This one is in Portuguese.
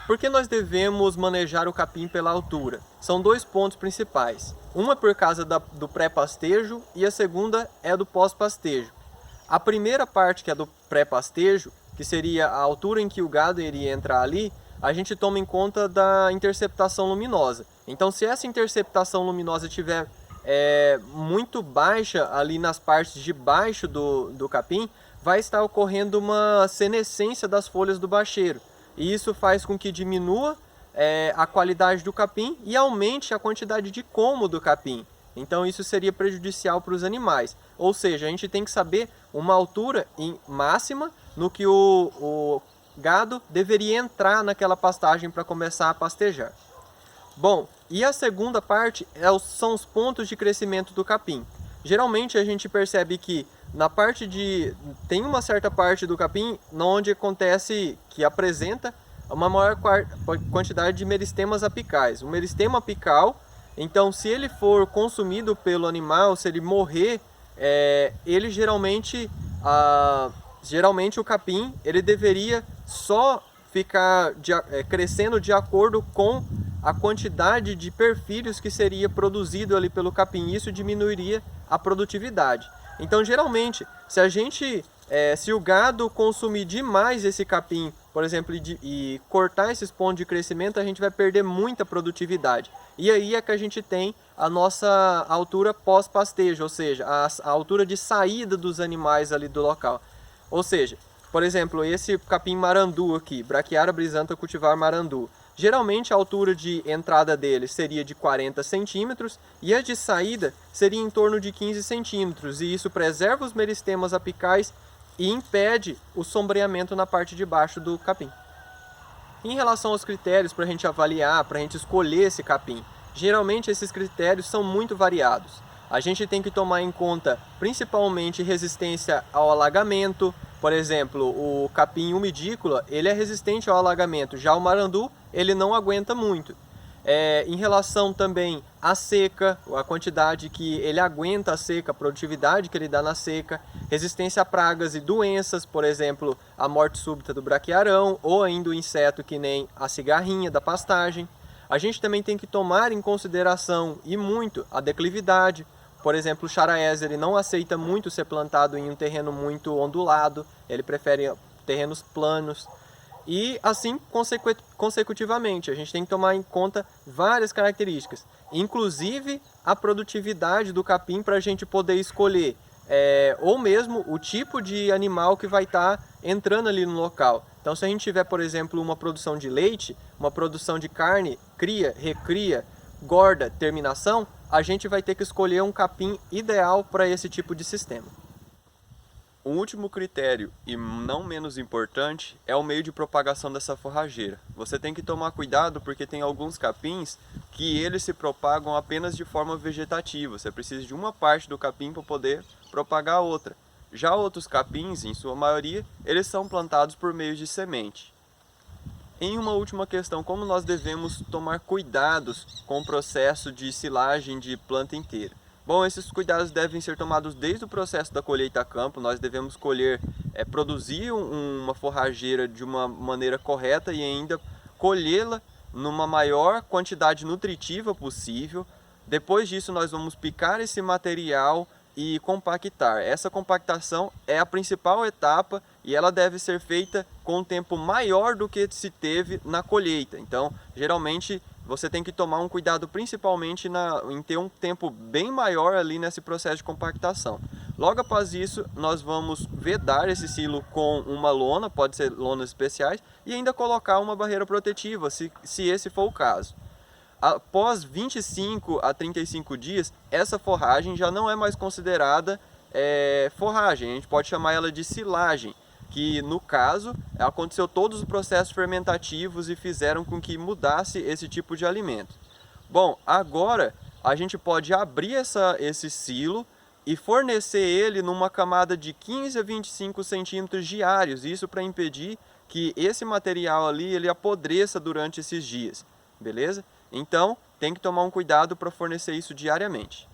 Por que nós devemos manejar o capim pela altura? São dois pontos principais. Uma por causa do pré-pastejo e a segunda é do pós-pastejo. A primeira parte, que é do pré-pastejo, que seria a altura em que o gado iria entrar ali, a gente toma em conta da interceptação luminosa. Então, se essa interceptação luminosa estiver muito baixa ali nas partes de baixo do capim, vai estar ocorrendo uma senescência das folhas do bacheiro. E isso faz com que diminua a qualidade do capim e aumente a quantidade de como do capim. Então isso seria prejudicial para os animais. Ou seja, a gente tem que saber uma altura máxima no que o gado deveria entrar naquela pastagem para começar a pastejar. Bom, e a segunda parte são os pontos de crescimento do capim. Geralmente a gente percebe que tem uma certa parte do capim onde que apresenta uma maior quantidade de meristemas apicais. O meristema apical, então, se ele for consumido pelo animal, se ele morrer, ele geralmente o capim ele deveria só ficar crescendo de acordo com a quantidade de perfilhos que seria produzido ali pelo capim. Isso diminuiria a produtividade. Então, geralmente, se o gado consumir demais esse capim, por exemplo, e cortar esses pontos de crescimento, a gente vai perder muita produtividade. E aí é que a gente tem a nossa altura pós-pastejo, ou seja, a altura de saída dos animais ali do local. Ou seja, por exemplo, esse capim marandu aqui, Braquiária brisantha cultivar marandu. Geralmente a altura de entrada dele seria de 40 centímetros e a de saída seria em torno de 15 centímetros. E isso preserva os meristemas apicais e impede o sombreamento na parte de baixo do capim. Em relação aos critérios para a gente avaliar, para a gente escolher esse capim, geralmente esses critérios são muito variados. A gente tem que tomar em conta principalmente resistência ao alagamento. Por exemplo, o capim umidícola, ele é resistente ao alagamento, já o marandu, ele não aguenta muito. Em relação também à seca, a quantidade que ele aguenta a seca, a produtividade que ele dá na seca, resistência a pragas e doenças, por exemplo, a morte súbita do braquiarão, ou ainda o inseto que nem a cigarrinha da pastagem. A gente também tem que tomar em consideração, e muito, a declividade. Por exemplo, o charaés, ele não aceita muito ser plantado em um terreno muito ondulado, ele prefere terrenos planos. E assim consecutivamente, a gente tem que tomar em conta várias características, inclusive a produtividade do capim para a gente poder escolher, ou mesmo o tipo de animal que vai estar entrando ali no local. Então, se a gente tiver, por exemplo, uma produção de leite, uma produção de carne, cria, recria, gorda, terminação, a gente vai ter que escolher um capim ideal para esse tipo de sistema. O último critério, e não menos importante, é o meio de propagação dessa forrageira. Você tem que tomar cuidado porque tem alguns capins que eles se propagam apenas de forma vegetativa. Você precisa de uma parte do capim para poder propagar a outra. Já outros capins, em sua maioria, eles são plantados por meio de semente. Em uma última questão, como nós devemos tomar cuidados com o processo de silagem de planta inteira? Bom, esses cuidados devem ser tomados desde o processo da colheita a campo. Nós devemos produzir uma forrageira de uma maneira correta e ainda colhê-la numa maior quantidade nutritiva possível. Depois disso, nós vamos picar esse material e compactar. Essa compactação é a principal etapa e ela deve ser feita com um tempo maior do que se teve na colheita. Então, geralmente, você tem que tomar um cuidado principalmente em ter um tempo bem maior ali nesse processo de compactação. Logo após isso, nós vamos vedar esse silo com uma lona, pode ser lonas especiais, e ainda colocar uma barreira protetiva, se esse for o caso. Após 25 a 35 dias, essa forragem já não é mais considerada forragem, a gente pode chamar ela de silagem, que no caso aconteceu todos os processos fermentativos e fizeram com que mudasse esse tipo de alimento. Bom, agora a gente pode abrir esse silo e fornecer ele numa camada de 15 a 25 centímetros diários, isso para impedir que esse material ali ele apodreça durante esses dias, beleza? Então tem que tomar um cuidado para fornecer isso diariamente.